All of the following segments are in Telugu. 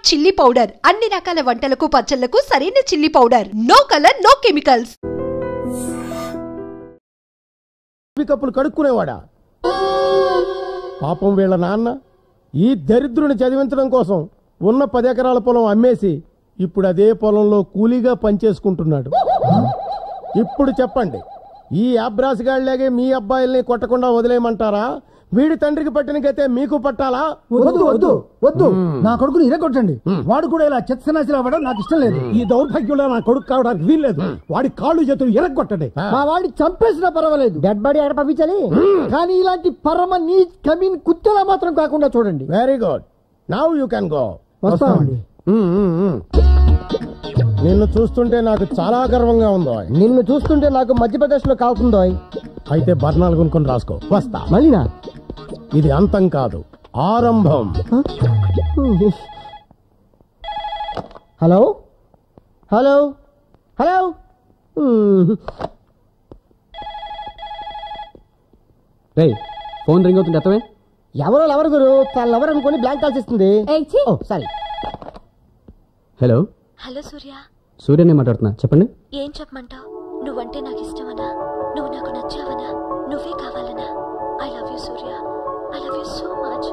చిల్లీ పౌడర్ అన్ని రకాల వంటలకు పచ్చళ్లకు సరైన chilli powder. No colour no chemicals. కప్పులు కడుక్కునేవాడా? పాపం వీళ్ళ నాన్న ఈ దరిద్రుని చదివించడం కోసం ఉన్న 10 ఎకరాల పొలం అమ్మేసి ఇప్పుడు అదే పొలంలో కూలీగా పనిచేసుకుంటున్నాడు. ఇప్పుడు చెప్పండి, ఈ అబ్రాసిగాళ్లాగే మీ అబ్బాయిల్ని కొట్టకుండా వదిలేయమంటారా? వీడి తండ్రికి పట్టిన గతే మీకు పట్టాలా? వద్దు వద్దు వద్దు, నా కొడుకుని ఇరగొట్టండి. వాడు కూడా ఇలా చెత్తనాశలు అవ్వడం నాకు ఇష్టం లేదు. ఈ దౌర్భాగ్యంలో నా కొడుకు కావడానికి వీల్లేదు. వాడి కాళ్ళు చేతులు ఇరగొట్టండి. మా వాడిని చంపేసినా పర్వాలేదు, డెడ్ బాడీ ఎక్కడ పంపించాలి. కానీ ఇలాంటి పరమ నీ కమీన్ కుత్తెలా మాత్రం కాకుండా చూడండి. Very good, now you can go. వస్తామండి. నిన్ను చూస్తుంటే నాకు చాలా గర్వంగా ఉందో. నిన్ను చూస్తుంటే నాకు మధ్యప్రదేశ్ లో కాకుందో. అయితే బర్ణాలు కొనుక్కొని రాసుకో. వస్తా. మళ్ళీనా? ఇది అంతం కాదు, ఆరంభం. Hello hello hello. Phone ring అవుతుంది. అర్థమే? ఎవరో లవర్ గురు, తన లవర్ అనుకుని బ్లాంక్ కాల్స్ ఇస్తుంది. సారీ. హలో హలో సూర్య. సూర్యనే మాట్లాడుతున్నా, చెప్పండి. ఏం చెప్పమంటావు? నువ్వంటే నాకు ఇష్టమనా? నువ్వు నాకు నచ్చావనా? నువ్వే కావాలనా? I love you Surya, I love you so much.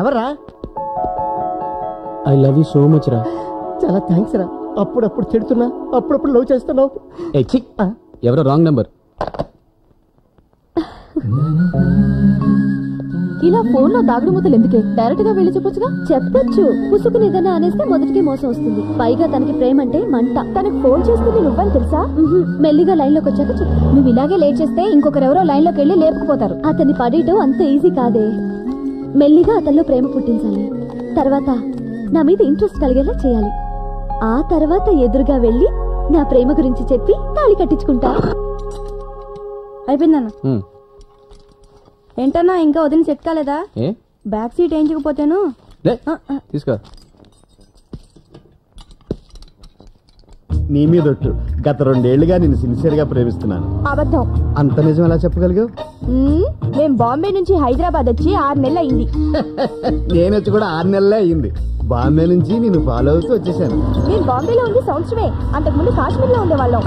ఎవర్రా? I love you so much రా. చాలా థ్యాంక్స్ రా. అప్పుడప్పుడు తిడుతున్నా, అప్పుడప్పుడు లవ్ చేస్తున్నావు. ఎవరో రాంగ్ నెంబర్. ఇలా ఫోన్ లో దాగుడు మూతలు ఎందుకే? డైరెక్ట్ గా వెళ్ళి చెప్పొచ్చుగా. చెప్పొచ్చు. పుసుకుని ఏదైనా అనేస్తే మొదటికి మోసం వస్తుంది. పైగా తనకి ప్రేమ అంటే మంట. తనకు ఫోన్ చేస్తుంది నువ్వని తెలుసా? మెల్లిగా లైన్ లోకి వచ్చాక చెప్పు. నువ్వు ఇలాగే లేట్ చేస్తే ఇంకొకరెవరో లైన్ లోకి వెళ్ళి లేపుకుపోతారు. అతన్ని పడేయటం అంత ఈజీ కాదే. మెల్లిగా అతనిలో ప్రేమ పుట్టించాలి. తర్వాత నా మీద ఇంట్రెస్ట్ కలిగేలా చేయాలి. ఆ తర్వాత ఎదురుగా వెళ్ళి నా ప్రేమ గురించి చెప్పి తాళి కట్టించుకుంటా. అయిపోయిందన్న. ఏంటన్నా ఇంకా వదిన సెట్ కాలేదా? బ్యాక్ సీట్ వేయించకపోతేను. తీసుకో. నీ మీదొట్టు, గత 2 ఏళ్లుగా నిన్ను సిన్సియర్ గా ప్రేమిస్తున్నాను. అబద్ధం. అంత నిజం ఎలా చెప్పగలిగావు? మేం బాంబే నుంచి హైదరాబాద్ వచ్చి 6 నెలలు అయింది. నేను వచ్చి కూడా 6 నెలలే అయింది. బాంబే నుంచి నేను ఫాలో అవుతూ వచ్చేసాను. మేము బాంబేలో ఉంది సంవత్సరమే. అంతకుముందు కాశ్మీర్ లో ఉండేవాళ్ళం.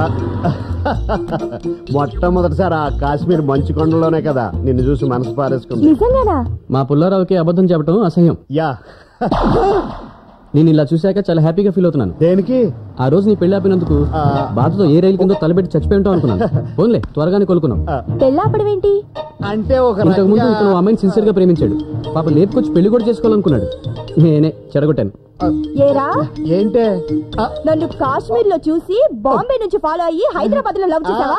మొట్టమొదటిసారి ఆ కాశ్మీర్ మంచు కొండలోనే కదా నిన్ను చూసి మనసు పారేసుకుంది. నిజంగానా? మా పుల్లారావుకి అబద్ధం చెప్పడం అసహ్యం. యా. నేను ఇలా చూశాక చాలా హ్యాపీగా ఫీల్ అవుతున్నాను. దేనికి? ఆ రోజు నీ పెళ్లి ఆపినందుకు బాధతో ఏ రైలు కిందో తలబెట్టి చచ్చిపోయి ఉంటావు అనుకున్నాను. ఫోన్లే, త్వరగానే కోలుకున్నావు. పెళ్ళాపడమేంటి అంటే ఇంతకు ముందు ఇతను అమ్మాయిని సిన్సియర్ గా ప్రేమించాడు. పాప లేపుకొచ్చి పెళ్లి కూడా చేసుకోవాలనుకున్నాడు. నేనే చెడగొట్టాను. ఏరా ఏంటే? నన్ను కాశ్మీర్ లో చూసి బాంబే నుంచి ఫాలో అయ్యి హైదరాబాద్ లో లవ్ చేసావా?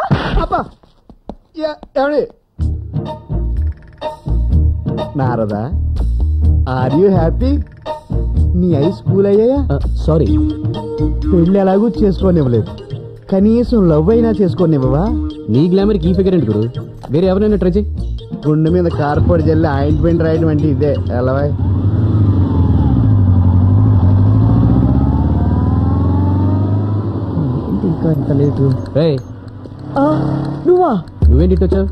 Narada, are you happy? నీ ఐస్ కూల్ అయ్యాయా? సారీ, పెళ్లి ఎలాగూ చేసుకోనివ్వలేదు, కనీసం లవ్ అయినా చేసుకోనివ్వవా? నీ గ్లామర్కి ఈ ఫిగర్ ఏంటి గురు? వేరే ఎవరైనా ట్రై చేయి. గుండె మీద కార్పొడి జల్లి ఆయింట్మెంట్ రాయడం అంటే ఇదే. ఎలావా? ఇంకా ఇంత లేటు. నువ్వా? నువ్వేంటి వచ్చావు?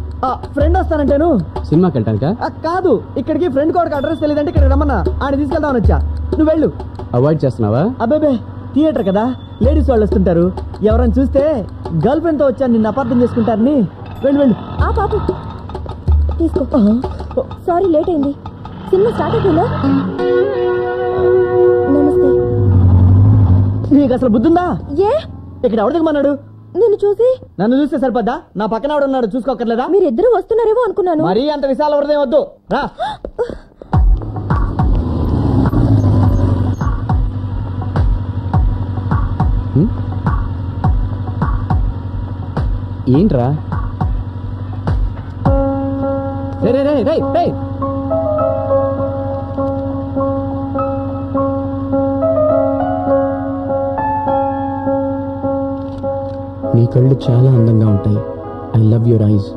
ఫ్రెండ్ వస్తానంటాను. సినిమాకి వెళ్ళటానికా? కాదు, ఇక్కడికి ఫ్రెండ్ కోడికి అడ్రస్ తెలియదంటే ఇక్కడ రమ్మన్నా ఆయన తీసుకెళ్దామని వచ్చా. నువ్వు వెళ్ళు. అవాయిడ్ చేస్తున్నావా? అబ్బాబే, థియేటర్ కదా, లేడీస్ వాళ్ళు వస్తుంటారు. ఎవరైనా చూస్తే గర్ల్ ఫ్రెండ్ తో వచ్చాను నిన్ను అపార్థం చేసుకుంటారని. వెళ్ళు వెళ్ళు. ఆ పాపు తీసుకో. సారీ లేట్ అయింది. సినిమా స్టార్ట్ అయిపోయిందా? నమస్తే. నీకు అసలు బుద్ధుందా? ఏ ఇక్కడ ఎవరు దిగమన్నాడు? నిన్ను చూసి. నన్ను చూస్తే సరిపోద్దా? నా పక్కన ఉన్నాడు, చూసుకోకర్లేదా? మీరిద్దరు వస్తున్నారేమో అనుకున్నాను. మరీ అంత విశాల హృదయం వద్దు, రా. ఏంట్రా? నీ కళ్ళు చాలా అందంగా ఉంటాయి. I love your eyes.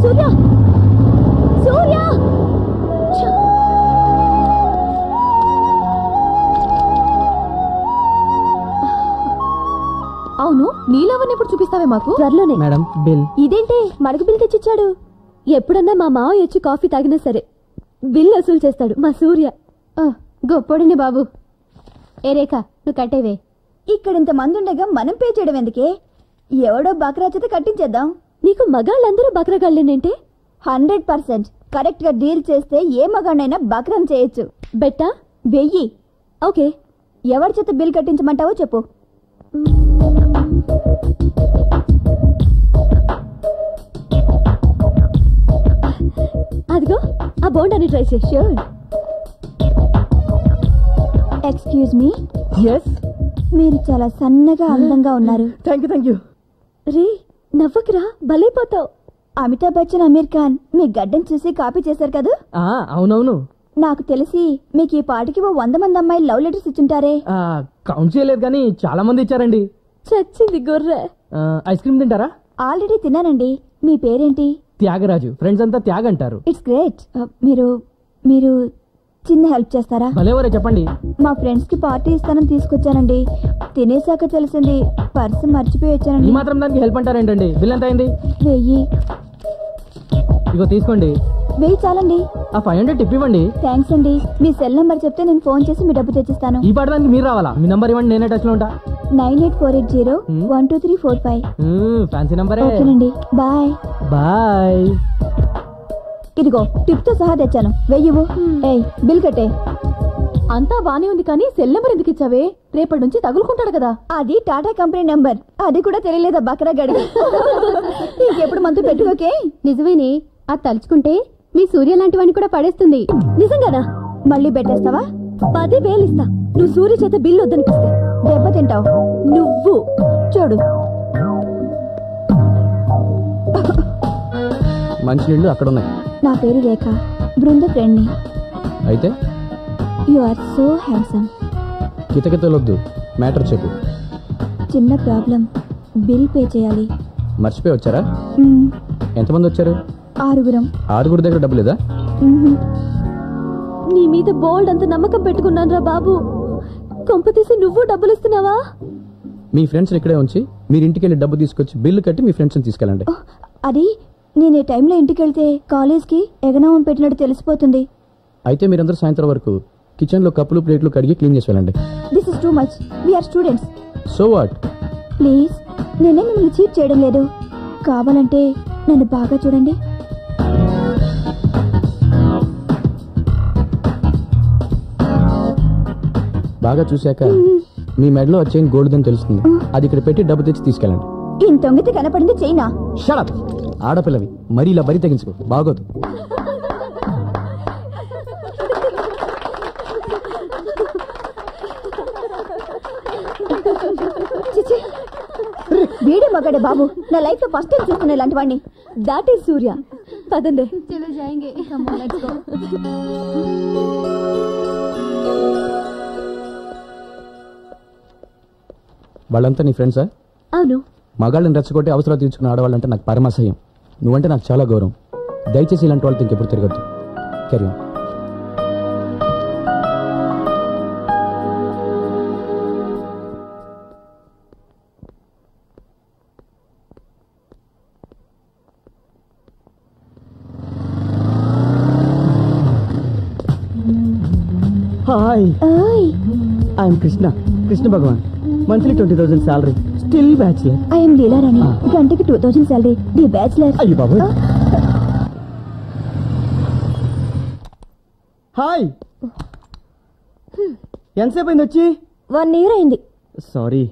Surya, Surya. అవును నీలవన్నీ ఎప్పుడు చూపిస్తావే మాకు? త్వరలోనే. Madam bill. ఇదేంటి మనకు బిల్ తెచ్చిచ్చాడు? ఎప్పుడన్నా మా మావయ్య వచ్చి కాఫీ తాగినా సరే బిల్ వసూలు చేస్తాడు మా సూర్య. గొప్పోడిని బాబు. ఏ రేఖ నువ్వు కట్టేవే. ఇక్కడ ఇంత మంది ఉండగా మనం పే చేయడం ఎందుకే? ఎవడో బక్రా చేత కట్టించేద్దాం. నీకు మగాళ్ళందరూ బక్రగాళ్ళేనంటే? 100% కరెక్ట్ గా డీల్ చేస్తే ఏ మగాడినైనా బక్రం చేయొచ్చు. బెట్టా 1000. ఓకే. ఎవరి చేత బిల్ కట్టించమంటావో చెప్పు. అదిగో ఆ బోండాన్ని ట్రై చేయి. ష్యూర్. Excuse me. ఎస్. మీరు చాలా సన్నగా అందంగా ఉన్నారు. Thank you. రే నవ్వకురా, భలైపోతావు. అమితాబ్ బచ్చన్, అమీర్ ఖాన్ మీ గడ్డం చూసి కాపీ చేశారు కదా? అవునవును. నాకు తెలిసి మీకు ఈ పాటికి 100 మంది అమ్మాయిలు లవ్ లెటర్స్ ఇచ్చుంటారే. కౌంట్ చేయలేదు కానీ చాలా మంది ఇచ్చారండి. చచ్చింది గొర్రె. ఐస్ క్రీమ్ తింటారా? ఆల్రెడీ తిన్నానండి. మీ పేరేంటి? త్యాగరాజు. ఫ్రెండ్స్ అంతా త్యాగ్ అంటారు. It's great. మీరు చిన్న హెల్ప్ చేస్తారా? భలేవరే చెప్పండి. మా ఫ్రెండ్స్ కి పార్టీ ఇస్తానని తీసుకొచ్చానండి. తినేసాక తెలిసింది పర్సు మర్చిపోయి ఈ వచ్చానండి. మాత్రం దానికి హెల్ప్ అంటారేంటండి? బిల్ ఎంత అయింది? 1000. ఇగో తీసుకోండి. 1000 చాలండి. ఆ 500 టిప్ ఇవ్వండి. థ్యాంక్స్ అండి. మీ సెల్ నంబర్ చెప్తే నేను ఫోన్ చేసి మీ డబ్బు తెచ్చిస్తాను. ఈ పాడడానికి మీరు రావాలా? మీ నంబర్ ఇవ్వండి, నేనే టచ్ లో ఉంటా. 9848012345. ఫ్యాన్సీ నంబరే. ఓకేనండి. బాయ్. బాయ్. ఇదిగో టిప్ తో సహా తెచ్చాను. 1000. ఏయ్ బిల్ కట్టే. అంతా బానే ఉంది కానీ సెల్ నెంబర్ ఎందుకు ఇచ్చావే? రేపటి నుంచి తగులుకుంటాడు కదా. అది టాటా కంపెనీ నంబర్. అది కూడా తెలియలేదా బకరా గడి? ఇంకెప్పుడు మందు పెట్టుకోకే. నిజమేనే, అది తలుచుకుంటే మీ సూర్య లాంటి వాడిని కూడా పడేస్తుంది. నిజంగానా? మళ్ళీ పెట్టేస్తావా? 10,000 ఇస్తా నువ్వు సూర్య చేత బిల్లు వద్దనిపిస్తే. దెబ్బ తింటావు నువ్వు. చూడు. మంచి నీళ్ళు అక్కడ ఉన్నాయి. నా పేరు రేఖ, బృంద ఫ్రెండ్ని. అయితే యు ఆర్ సో హ్యాండ్సమ్. కితకితలొద్దు, మ్యాటర్ చెప్పు. చిన్న ప్రాబ్లం. బిల్ పే చేయాలి. మర్చిపోయి వచ్చారా? మ్మ్. ఎంతమంది వచ్చారు? 6. 6 దగ్గర డబ్బు లేదా? నీ మీద బోల్డ్ అంత నమ్మకం పెట్టుకున్నాను రా బాబు. కొంపతీసి నువ్వు డబ్బులు ఇస్తున్నావా? మీ ఫ్రెండ్స్ ఇక్కడే ఉంచి మీరు ఇంటికి వెళ్ళి డబ్బు తీసుకొచ్చి బిల్లు కట్టి మీ ఫ్రెండ్స్ని తీసుకెళ్ళండి. అది నేను ఈ టైంలో ఇంటికి వెళ్తే కాలేజ్కి ఎగనామం పెట్టినట్టు తెలిసిపోతుంది. అయితే మీరందరూ సాయంత్రం వరకు కిచెన్లో కప్పులు ప్లేట్లు కడిగి క్లీన్ చేసి వెళ్ళండి. This is too much. We are students. So what? Please, నేనే మిమ్మల్ని చీట్ చేయడం లేదు. కావాలంటే నన్ను బాగా చూడండి. బాగా చూశాక మీ మెడలో వచ్చే గోల్డ్ అని తెలుస్తుంది. అది ఇక్కడ పెట్టి డబ్బు తెచ్చి తీసుకెళ్ళండి. ఇంత తొంగితే కనపడింది చైనా. షడప్. ఆడపిల్లవి మరీ ఇలా బరి తెగించుకో, బాగోదు. వీడే మగాడే బాబు. నా లైఫ్ లో ఫస్ట్ టైం చూస్తున్నా ఇలాంటి వాడిని. దాట్ ఈస్ సూర్య. పదండి. వాళ్ళంతా నీ ఫ్రెండ్సా? అవును. మగాళ్ళని రెచ్చగొట్టి అవసరాలు తీర్చుకున్న ఆడవాళ్ళంటే నాకు పరమాసహ్యం. నువ్వంటే నాకు చాలా గౌరవం. దయచేసి ఇలాంటి వాళ్ళతో ఇంకెప్పుడు తిరగద్దు. Carry on. Hi, I'm Krishna Bhagavan. Monthly 20,000 salary, still bachelor. I'm Leelarani. గంటకి 2,000 శాలరీ, ది బ్యాచులర్. అయ్యో బాబు. హాయ్, ఎంతసేపు అయింది వచ్చి? 1 year అయింది. సారీ.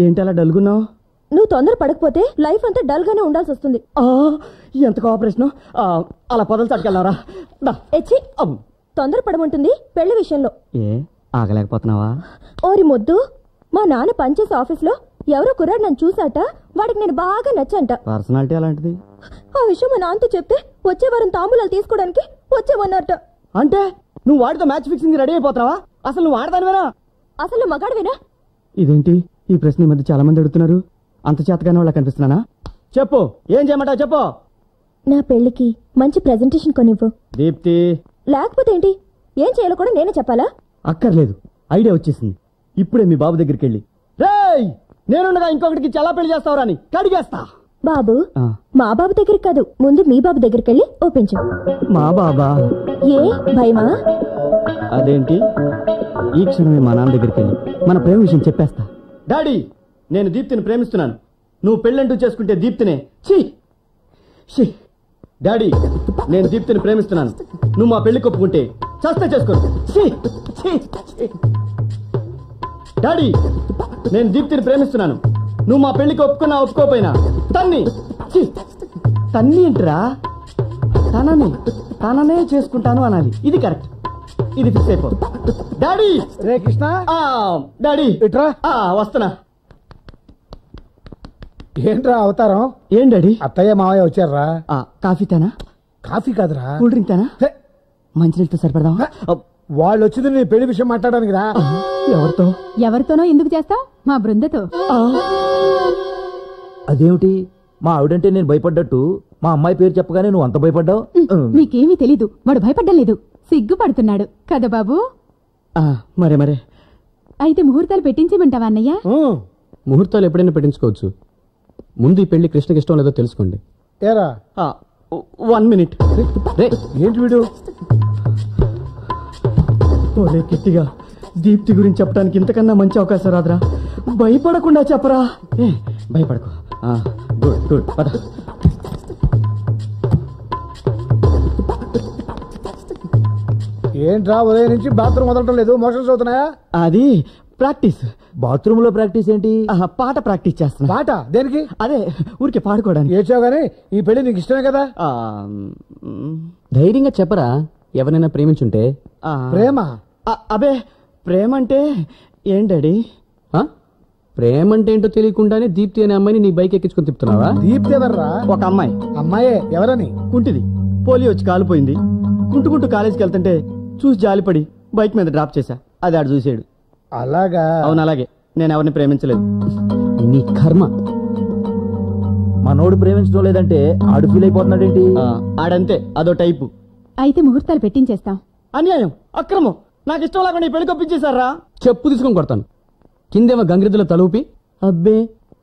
ఏంటి అలా డల్గున్నావు? నువ్వు తొందర పడకపోతే లైఫ్ అంతా డల్ గానే ఉండాల్సి వస్తుంది. ఎంత కోఆపరేషన్. అలా పొదలు తట్టుకెళ్ళారా? ఎచ్చి, తొందర పడమంటుంది పెళ్లి విషయంలో. ఏ ఆగలేకపోతున్నావా? ఓరి మొద్దు, మా నాన్న పనిచేసే ఆఫీస్ లో ఎవరో కుర్రాడు నన్ను చూసాట. వాడికి నేను బాగా నచ్చంట. పర్సనాలిటీ అలాంటిది. ఆ విషయం మా నాన్నతో చెప్తే వచ్చే వారం తాంబూలాలు తీసుకోవడానికి వచ్చేవన్నట్ట. అంటే నువ్వు వాడితో మ్యాచ్ ఫిక్సింగ్ రెడీ అయిపోతున్నావా? అసలు నువ్వు ఆడదానివేనా? అసలు మగాడివేనా? ఇదేంటి ఈ ప్రశ్న ఈ మధ్య చాలా మంది అడుగుతున్నారు. అంత చేతగానే వాళ్ళ కనిపిస్తున్నానా? చెప్పు, ఏం చేయమంటావు చెప్పు. నా పెళ్లికి మంచి ప్రెజెంటేషన్ కొనివ్వు. దీప్తి. లేకపోతే ఏంటి? ఏం చేయాలో కూడా నేనే చెప్పాలా? అక్కర్లేదు, ఐడియా వచ్చేసింది. ఇప్పుడే మీ బాబు దగ్గరికి వెళ్ళి, రేయ్ నేనుండగా ఇంకొకటికి ఎలా పెళ్లి చేస్తావురా అని కడిగేస్తా. బాబు మా బాబు దగ్గరికి కాదు, ముందు మీ బాబు దగ్గరికి వెళ్ళి ఒప్పించు. మా బాబా? ఏ భయమా? అదేంటి, ఈ క్షణమే మా నాన్న దగ్గరికి వెళ్ళి మన ప్రేమ విషయం చెప్పేస్తా. డాడీ, నేను దీప్తిని ప్రేమిస్తున్నాను. నువ్వు పెళ్ళంటూ చేసుకుంటే దీప్తినే. ఛీ! డాడీ, నేను దీప్తిని ప్రేమిస్తున్నాను. నువ్వు మా పెళ్లి కొప్పుకుంటే చస్తే చేసుకోను. డాడీ, నేను దీప్తిని ప్రేమిస్తున్నాను. నువ్వు మా పెళ్లికి ఒప్పుకున్నా ఒప్పుకోపోయినా తన్ని ఏంట్రా? తననే చేసుకుంటాను అనాలి. ఇది కరెక్ట్, ఇది ఫిక్స్ అయిపో. డాడీ! రే కృష్ణ, డాడీ ఇట్రా. వస్తున్నా. ఏంట్రా అవతారం? ఏం డాడీ? అత్తయ్య మావయ్య వచ్చారా? కాఫీ తేనా? కాఫీ కాదురా, కూల్ డ్రింక్ తేనా? మంచినీళ్ళతో సరిపడదామా? వాళ్ళు వచ్చింది నీ పెళ్లి విషయం మాట్లాడడానికి రా. ఎవరితోనో ఎందుకు చేస్తావు? మా బృందతో. అదేమిటి, మా ఆవిడంటే నేను భయపడ్డట్టు మా అమ్మాయి పేరు చెప్పగానే నువ్వు అంత భయపడ్డావు? నీకేమీ తెలీదు, వాడు భయపడ్డం లేదు, సిగ్గుపడుతున్నాడు కదా బాబు. మరే అయితే ముహూర్తాలు పెట్టించమంటావా అన్నయ్య? ముహూర్తాలు ఎప్పుడైనా పెట్టించుకోవచ్చు. ముందు ఈ పెళ్లి కృష్ణకి ఇష్టం లేదో తెలుసుకోండి. ఏరా 1 minute. ఏంటి వీడు? ఒరే కిట్టిగా, దీప్తి గురించి చెప్పడానికి ఇంతకన్నా మంచి అవకాశం రాదురా. భయపడకుండా చెప్పరా. భయపడకు. గుడ్ పద. ఏంట్రా ఉదయం నుంచి బాత్రూమ్ వదలటం లేదు, మోషన్స్ అవుతున్నాయా? అది ప్రాక్టీస్. బాత్రూమ్ లో ప్రాక్టీస్ ఏంటి? పాట ప్రాక్టీస్ చేస్తున్నా. పాట దేనికి? అదే ఊరికే పాడుకోవడానికి. ఏడ్చావు గానీ ఈ పెళ్లి నీకు ఇష్టమే కదా? ధైర్యంగా చెప్పరా, ఎవరైనా ప్రేమించుంటే. ప్రేమ? అబే, ప్రేమ అంటే ఏం డాడీ? ప్రేమ అంటే ఏంటో తెలియకుండానే దీప్తి అనే అమ్మాయిని నీ బైక్ ఎక్కించుకుని తిప్పుతున్నావా? దీప్తి ఎవర్రా? ఒక అమ్మాయి. అమ్మాయే? ఎవరని? కుంటిది, పోలియో వచ్చి కాలిపోయింది. కుంటుకుంటూ కాలేజీకి వెళ్తుంటే చూసి జాలిపడి బైక్ మీద డ్రాప్ చేశా. అది ఆడు చూసాడు. అలాగా? అవును అలాగే. నేను ఎవరిని ప్రేమించలేదు. నీ కర్మ. మనోడు ప్రేమించడం లేదంటే ఆడు ఫీల్ అయిపోతున్నాడేంటి? ఆడంతే, అదో టైపు. అయితే ముహూర్తాలు పెట్టించేస్తాం. అన్యాయం, అక్రమం. నాకు ఇష్టం లేకుండా ఈ పెళ్లి కొప్పించేశారా? చెప్పు తీసుకొని కొడతాను. కిందేమో గంగిరెద్దుల తలూపి, అబ్బే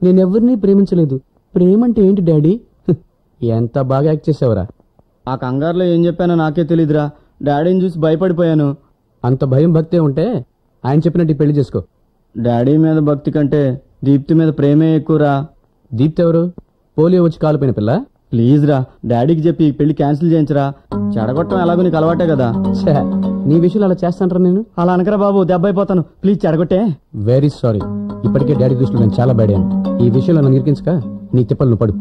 నేనెవరిని ప్రేమించలేదు, ప్రేమంటే ఏంటి డాడీ? ఎంత బాగా యాక్ట్ చేసావురా. ఆ కంగారులో ఏం చెప్పానో నాకే తెలీదురా. డాడీని చూసి భయపడిపోయాను. అంత భయం భక్తే ఉంటే ఆయన చెప్పినట్టు పెళ్లి చేసుకో. డాడీ మీద భక్తి కంటే దీప్తి మీద ప్రేమే ఎక్కువరా. దీప్తి ఎవరు? పోలియో వచ్చి కాలిపోయిన పిల్ల. ప్లీజ్ రా, డాడీకి చెప్పి ఈ పెళ్లి క్యాన్సిల్ చేయించరా. చెడగొట్టడం ఎలాగో నీకు అలవాటే కదా. నీ విషయంలో అలా చేస్తాంటారా? నేను అలా అనకరా బాబు, దెబ్బ అయిపోతాను. ప్లీజ్ చెడగొట్టే. Very sorry. ఇప్పటికే డాడీ దృష్టిలో నేను చాలా బ్యాడ్ అయ్యాను. ఈ విషయంలో నన్ను ఇరికించక నీ తిప్పలు నువ్వు పడు.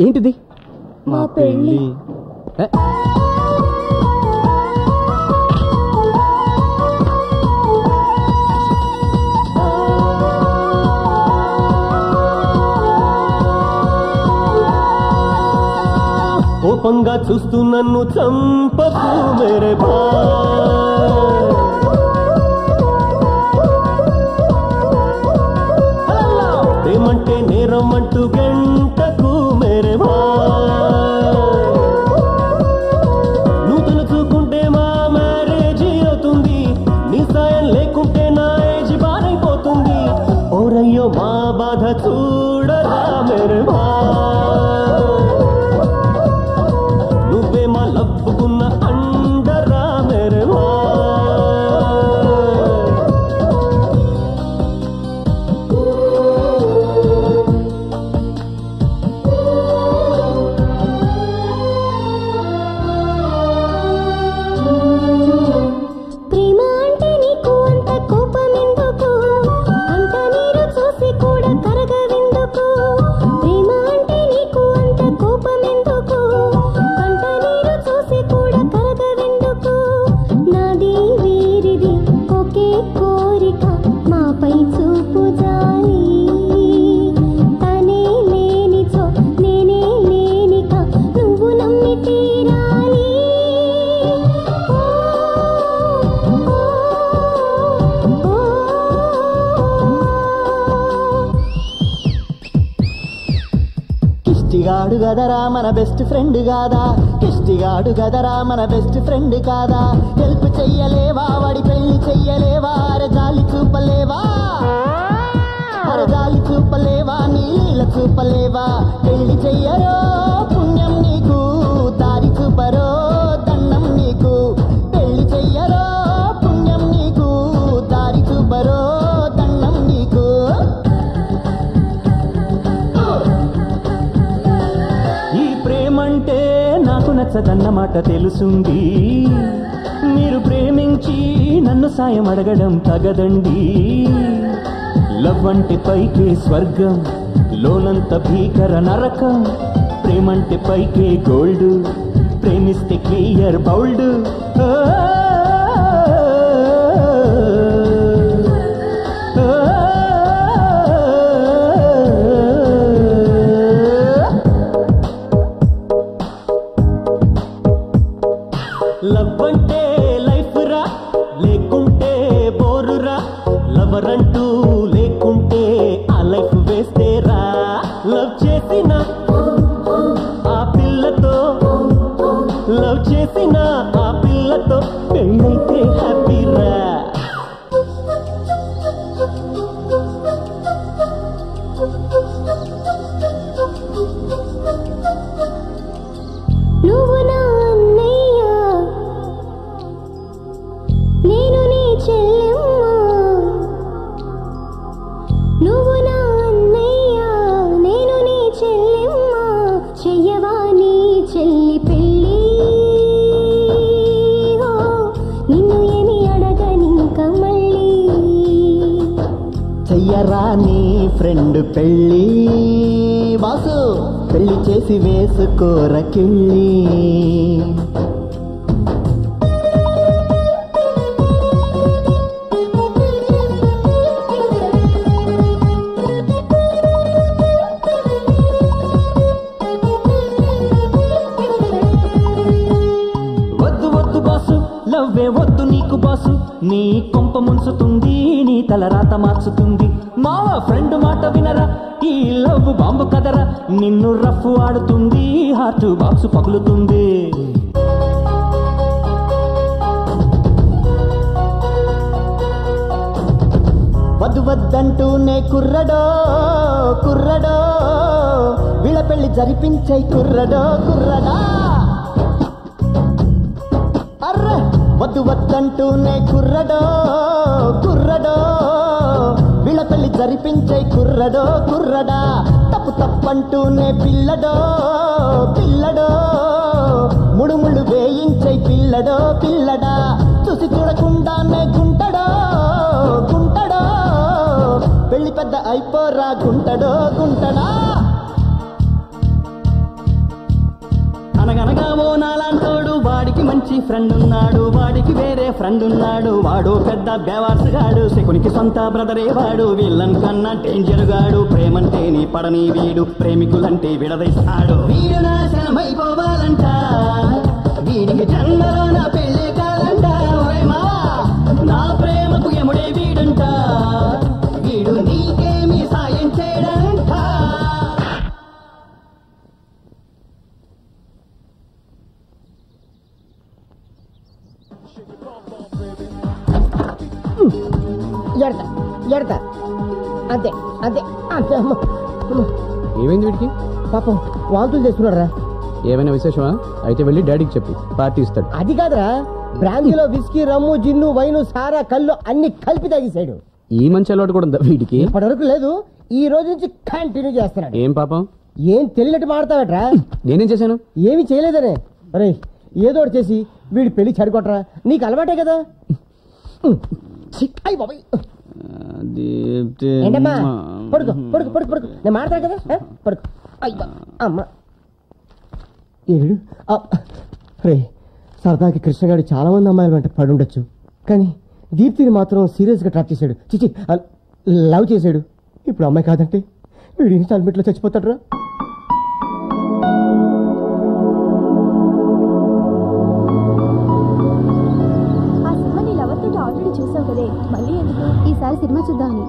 ఏంటిది? మా పెళ్లి. కోపంగా చూస్తూ నన్ను చంపకు మేరే ప్రేమంటే నేరం అంటూ గంటకు మేరే నువ్వు తలుచుకుంటే మా మ్యారేజీ అవుతుంది. నీ సాయం లేకుంటే నా ఏజ్ బారైపోతుంది. ఓరయ్యో మా బాధ చూడరా మేరే లబ్బుకున్న అండరా మేరే కిష్టిగాడు గదరా మన బెస్ట్ ఫ్రెండ్ కాదా కిష్టిగాడు గదరా మన బెస్ట్ ఫ్రెండ్ కాదా హెల్ప్ చెయ్యలేవా వాడి పెళ్లి చెయ్యలేవా అరజాలి చూపలేవా అరజాలి చూపలేవా నీళ్ళ చూపలేవా పెళ్లి చెయ్యరో పుణ్యం నీకు దారి చూపరో దండం నీకు పెళ్లి చెయ్యరో పుణ్యం నీకు దారి చూపరో దండం నీకు ఈ ప్రేమంటే నాకు నచ్చదన్నమాట తెలుసుంది మీరు ప్రేమించి నన్ను సాయం అడగడం తగదండి లవ్ అంటే పైకే స్వర్గం లోనంత భీకర నరకం ప్రేమంటే పైకే గోల్డ్ ప్రేమిస్తే క్లియర్ బౌల్డ్ లవ్ అంటే లైఫ్ రా లేకుంటే బోరురా లవర్ అంటూ లేకుంటే ఆ లైఫ్ వేస్తే రా లవ్ చేసిన ఆ పిల్లతో లవ్ చేసిన ఆ పిల్లతో పెళ్ళైతే హ్యాపీ రా నువ్వు నా అన్నయ్య నేను నీ చెల్లెమ్మ నువ్వు నా అన్నయ్య నేను నీ చెల్లెమ్మ చెయ్యవా నీ చెల్లి పెళ్ళి నిన్ను ఏమి అడగనింక మళ్ళీ చెయ్యరా నీ ఫ్రెండ్ పెళ్ళి బాసు పెళ్లి చేసి వేసుకోర కిళ్ళి వద్దు వద్దు బాసు లవ్వే వద్దు నీకు బాసు నీ కొంప ముంచుతుంది నీ తలరాత మార్చుతుంది మావ ఫ్రెండ్ మాట వినరా ఈ లవ్ బాంబు కదరా నిన్ను రఫ్ ఆడుతుంది హార్ట్ బాక్స్ పగులుతుంది వద్దు వద్దంటూనే కుర్రడో కుర్రడో వీళ్ళ పెళ్లి జరిపించే కుర్రడో కుర్రడా అర్రే వద్దు వద్దంటూనే కుర్రడో కుర్రడో వీళ్ళ పెళ్లి జరిపించే కుర్రడో కుర్రడా తప్పు తప్పంటూనే పిల్లడో పిల్లడో ముడుముళ్ళు వేయించే పిల్లడో పిల్లడా చూసి చూడకుండానే గుంటడో గుంటడో పెళ్లి పెద్ద అయిపోరా గుంటడో గుంటడా అనగనగా ఓ నాలాంటోడు వాడికి మంచి ఫ్రెండ్ ఉన్నాడు వాడికి వేరే ఫ్రెండ్ ఉన్నాడు వాడు పెద్ద బేవార్సుగాడు శకునికి సొంత బ్రదరే వాడు వీళ్ళన్ కన్నా డేంజర్ గాడు ప్రేమంటే నీ పడని వీడు ప్రేమికులంటే విడదీస్తాడు వీడు నాశనమైపోవాలంట వీడికి జన్మలో నా పెళ్లి కాదంట ఓయ్ మావా నా ప్రేమకు ఎముడే వీడంట వీడు నీకేమి సాయం చేయడంట ఎడతా ఎడతా అంతే అంతే అంతే అమ్మ. ఏమైంది వీడికి? పాపం వాంతులు చేస్తున్నాడు రా. ఏమైనా విశేషమా? అయితే వెళ్ళి డాడీకి చెప్పు, పార్టీ ఇస్తాడు. అది కాదురా, బ్రాందీలో విస్కీ రమ్ము జిన్ను వైను సారా కళ్ళు అన్ని కలిపి తాగేశాడు. ఈ మంచి అలవాటు కూడా ఉందా వీడికి? ఇప్పటివరకు లేదు, ఈ రోజు నుంచి కంటిన్యూ చేస్తున్నాడు. ఏం పాపం? ఏం తెలియనట్టు మాడతావట్రా? నేనేం చేశాను? ఏమి చేయలేదనే. అరే ఏదో ఒకటి చేసి వీడి పెళ్లి చెడగొట్టరా, నీకు అలవాటే కదా. అయ్యి బాబాయ్, ఏంటమ్మా పడుకో పడుకో పడుకో పడుకో, నేను మాడతాను కదా, పడుకో. అయ్యా అమ్మ ఏడు. రే సరదాకి కృష్ణగాడు చాలా మంది అమ్మాయిల వెంట పడి ఉండొచ్చు, కానీ దీప్తిని మాత్రం సీరియస్ గా ట్రాప్ చేశాడు. చిచి లవ్ చేశాడు. ఇప్పుడు అమ్మాయి కాదంటే వీడి ఇన్స్టాల్మెంట్ లో చచ్చిపోతాడు రా. ఈసారి సినిమా చూద్దామని.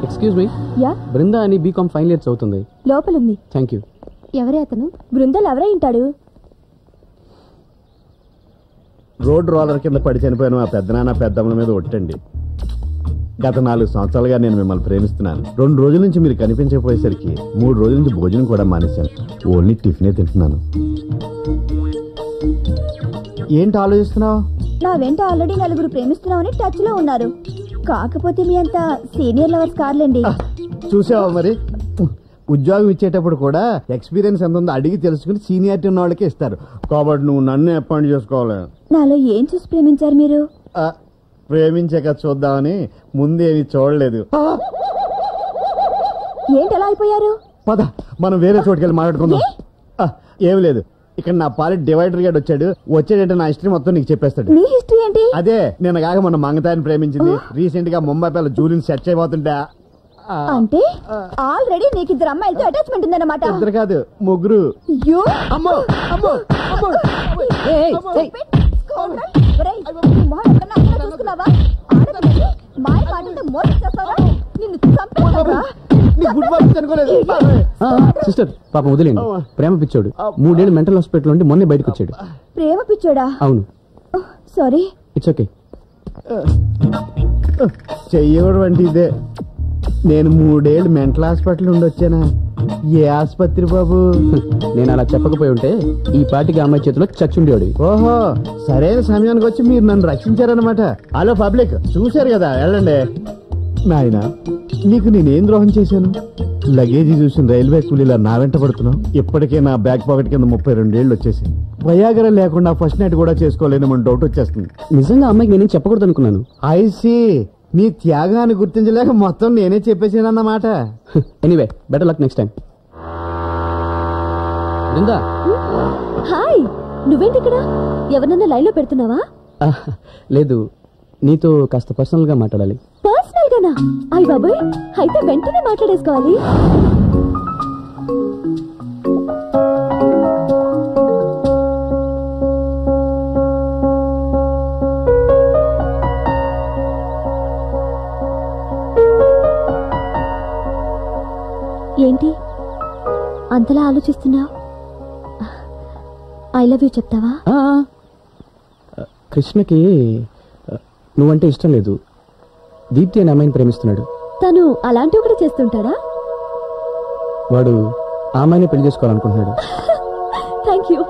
ఎక్స్క్యూజ్ మీ, యా బృందా అని బీకామ్ ఫైనల్ ఇయర్ చదువుతుంది. లోపలుంది. Thank you. ఎవరే అతను? బృందాలు ఎవరై ఉంటాడు? రోడ్ రోలర్ కింద పడి చనిపోయిన మా పెద్దనాన్న పెద్దమ్మల మీద ఒట్టండి. గత 4 సంవత్సరాలుగా నేను మిమ్మల్ని ప్రేమిస్తున్నాను. 2 రోజుల నుంచి మీరు కనిపించకపోయేసరికి 3 రోజుల నుంచి భోజనం కూడా మానేశాను. ఓన్లీ టిఫినే తింటున్నాను. ఏంటి ఆలోచిస్తున్నావు? నా వెంట ఆల్రెడీ 4 ప్రేమిస్తున్నామని టచ్ లో ఉన్నారు. కాకపోతే మీ అంతా సీనియర్ లవర్స్ కార్లేండి. చూసావా మరి, ఉద్యోగం ఇచ్చేటప్పుడు కూడా ఎక్స్పీరియన్స్ ఎంత ఉందో అడిగి తెలుసుకుని సీనియారిటీ ఉన్న వాళ్ళకే ఇస్తారు. కాబట్టి నువ్వు నన్ను అపాయింట్ చేసుకోవాలి. నాలో ఏం చూసి ప్రేమించారు మీరు? ప్రేమించాక చూద్దామని ముందేమి చూడలేదు. ఏంటి అలా అయిపోయారు? పద మనం వేరే చోటుకెళ్ళి మాట్లాడుకుందాం. ఏం లేదు, ఇక్కడ నా పాలి డివైడర్ గార్డ్ వచ్చాడంటే నా హిస్టరీ మొత్తం నీకు చెప్పేస్తాడు. మీ హిస్టరీ ఏంటి? అదే నేను కాక మొన్న మంగతాయిని ప్రేమించింది. రీసెంట్ గా ముంబై పిల్ల జూలిని సెట్ చేయబోతుంటా. అంటే ఆల్రెడీ నీకు 2 అమ్మాయిలతో అటాచ్మెంట్ ఉందన్నమాట. 2 కాదు 3. అమ్మో అమ్మో అమ్మో. సిస్టర్ పాపం వదిలేండి, ప్రేమ పిచ్చోడు. 3 ఏళ్ళు మెంటల్ హాస్పిటల్ నుండి మొన్నే బయటకు వచ్చాడు. ప్రేమ పిచ్చోడా? అవును. సారీ. It's okay. చెయ్యడం అంటే ఇదే. నేను 3 ఏళ్ళు మెంటల్ హాస్పిటల్ నుండి వచ్చానా? ఏ ఆసుపత్రి బాబు? నేను అలా చెప్పకపోయి ఉంటే ఈ పాటికి అమ్మాయి చేతిలో చచ్చుండేవాడు. ఓహో, సరైన సమయానికి వచ్చి మీరు నన్ను రక్షించారనమాట. హలో పబ్లిక్, చూశారు కదా, వెళ్ళండి. నాయన, నీకు నేనేం ద్రోహం చేశాను? లగేజీ చూసిన రైల్వే కూలీలా నా వెంట పడుతున్నావు. ఇప్పటికే నా బ్యాక్ పాకెట్ కింద 32 ఏళ్ళు వచ్చేసి వయాగర లేకుండా ఫస్ట్ నైట్ కూడా చేసుకోలేని డౌట్ వచ్చేస్తుంది. నిజంగా అమ్మాయికి నేనేం చెప్పకూడదు అనుకున్నాను. ఐసీ, నీ త్యాగాన్ని గుర్తించలేక మొత్తం నేనే చెప్పేసానన్నమాట. Anyway, better luck next time. Brinda. Hi, నువ్వేంటి ఇక్కడ? ఎవరన్నా లైన్ లో పెడుతున్నావా? లేదు, నీతో కాస్త పర్సనల్ గా మాట్లాడాలి. పర్సనల్ గానా? అయ్య బాబాయ్, అయితే వెంటనే మాట్లాడేసుకోవాలి. ఏంటి అంతలా ఆలోచిస్తున్నావు? ఐ లవ్ యూ చెప్తావా? కృష్ణకి నువ్వంటే ఇష్టం లేదు. దీప్తి అనే అమ్మాయిని ప్రేమిస్తున్నాడు. తను అలాంటివి కూడా చేస్తుంటాడా? వాడు ఆ అమ్మాయిని పెళ్లి చేసుకోవాలనుకుంటున్నాడు. Thank you.